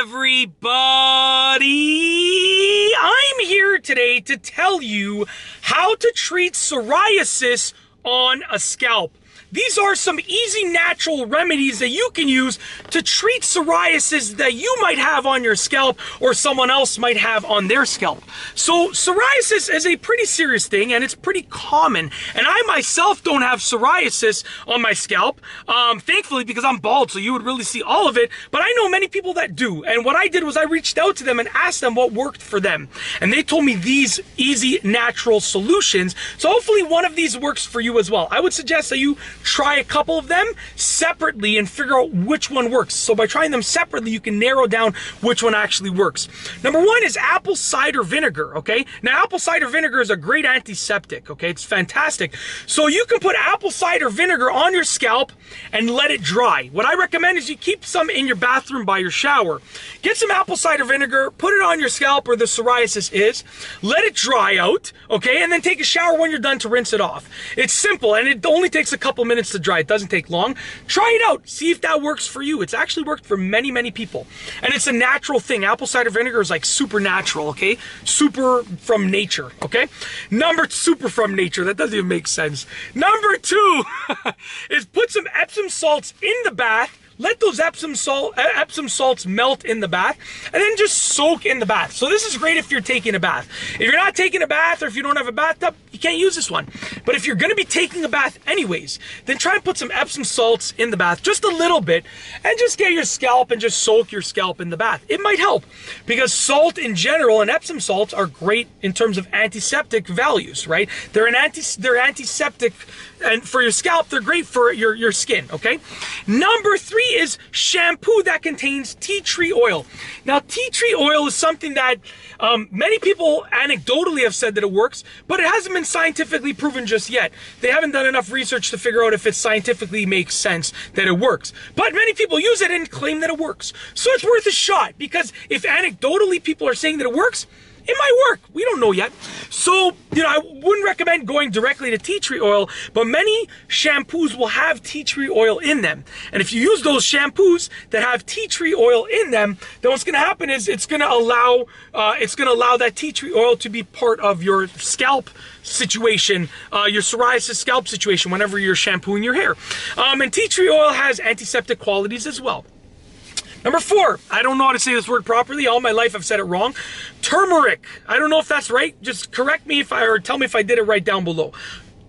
everybody! I'm here today to tell you how to treat psoriasis on a scalp. These are some easy natural remedies that you can use to treat psoriasis that you might have on your scalp or someone else might have on their scalp. So psoriasis is a pretty serious thing and it's pretty common. And I myself don't have psoriasis on my scalp, thankfully, because I'm bald, so you would really see all of it. But I know many people that do. And what I did was I reached out to them and asked them what worked for them. And they told me these easy natural solutions. So hopefully one of these works for you as well. I would suggest that you try a couple of them separately and figure out which one works. So by trying them separately, you can narrow down which one actually works. Number one is apple cider vinegar, okay? Now, apple cider vinegar is a great antiseptic, okay? It's fantastic. So you can put apple cider vinegar on your scalp and let it dry. What I recommend is you keep some in your bathroom by your shower. Get some apple cider vinegar, put it on your scalp where the psoriasis is, let it dry out, okay? And then take a shower when you're done to rinse it off. It's simple and it only takes a couple minutes to dry. It doesn't take long. Try it out. See if that works for you. It's actually worked for many, many people. And it's a natural thing. Apple cider vinegar is like super natural, okay? Super from nature, okay? Super from nature. That doesn't even make sense. Number two is put some Epsom salts in the bath. Let those Epsom salts melt in the bath and then just soak in the bath. So this is great if you're taking a bath. If you're not taking a bath or if you don't have a bathtub, you can't use this one. But if you're going to be taking a bath anyways, then try and put some Epsom salts in the bath, just a little bit, and just get your scalp and just soak your scalp in the bath. It might help because salt in general and Epsom salts are great in terms of antiseptic values, right? They're antiseptic, and for your scalp, they're great for your skin, okay? Number three is shampoo that contains tea tree oil. Now, tea tree oil is something that many people anecdotally have said that it works, but it hasn't been scientifically proven just yet. They haven't done enough research to figure out if it scientifically makes sense that it works. But many people use it and claim that it works. So it's worth a shot, because if anecdotally people are saying that it works, it might work. We don't know yet. So, I wouldn't recommend going directly to tea tree oil, but many shampoos will have tea tree oil in them. And if you use those shampoos that have tea tree oil in them, then what's going to happen is it's going to allow that tea tree oil to be part of your scalp situation, your psoriasis scalp situation whenever you're shampooing your hair. And tea tree oil has antiseptic qualities as well. Number four, I don't know how to say this word properly. All my life I've said it wrong. Turmeric. I don't know if that's right. Just correct me or tell me if I did it right down below.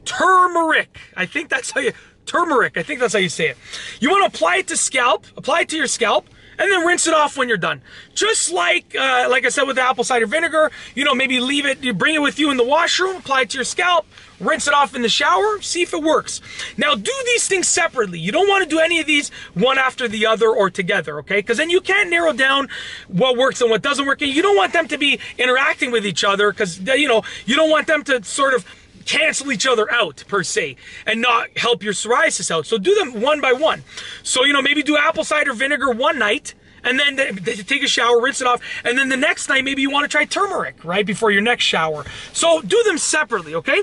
Turmeric. I think that's how you say it. You want to apply it to your scalp, and then rinse it off when you're done. Just like I said with the apple cider vinegar, maybe leave it, you bring it with you in the washroom, apply it to your scalp, rinse it off in the shower, see if it works. Now, do these things separately. You don't want to do any of these one after the other or together, okay? Because then you can't narrow down what works and what doesn't work. And you don't want them to be interacting with each other because, you don't want them to sort of cancel each other out per se and not help your psoriasis out. So do them one by one. So, maybe do apple cider vinegar one night and then take a shower, rinse it off. And then the next night, maybe you want to try turmeric right before your next shower. So do them separately, okay?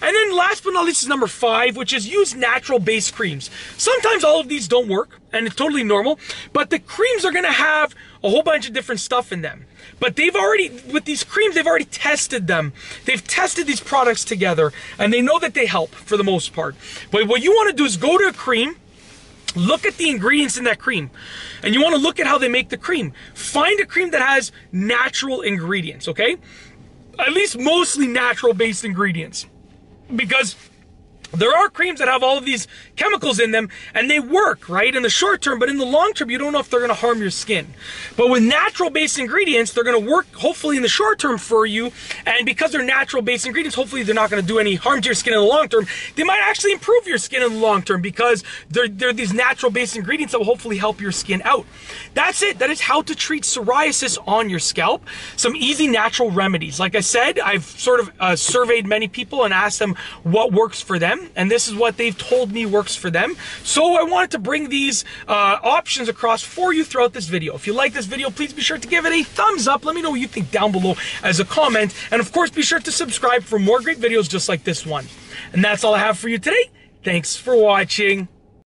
And then last but not least is number five, which is use natural base creams. Sometimes all of these don't work and it's totally normal, but the creams are going to have a whole bunch of different stuff in them. But with these creams, they've already tested them. They've tested these products together and they know that they help for the most part. But what you want to do is go to a cream, look at the ingredients in that cream, and you want to look at how they make the cream. Find a cream that has natural ingredients, okay? At least mostly natural-based ingredients. Because there are creams that have all of these chemicals in them, and they work, right, in the short term, but in the long term, you don't know if they're going to harm your skin. But with natural-based ingredients, they're going to work, hopefully, in the short term for you, and because they're natural-based ingredients, hopefully, they're not going to do any harm to your skin in the long term. They might actually improve your skin in the long term because they're these natural-based ingredients that will hopefully help your skin out. That's it. That is how to treat psoriasis on your scalp. Some easy natural remedies. Like I said, I've sort of surveyed many people and asked them what works for them. And this is what they've told me works for them. So I wanted to bring these options across for you throughout this video. If you like this video, please be sure to give it a thumbs up. Let me know what you think down below as a comment. And of course, be sure to subscribe for more great videos just like this one. And that's all I have for you today. Thanks for watching.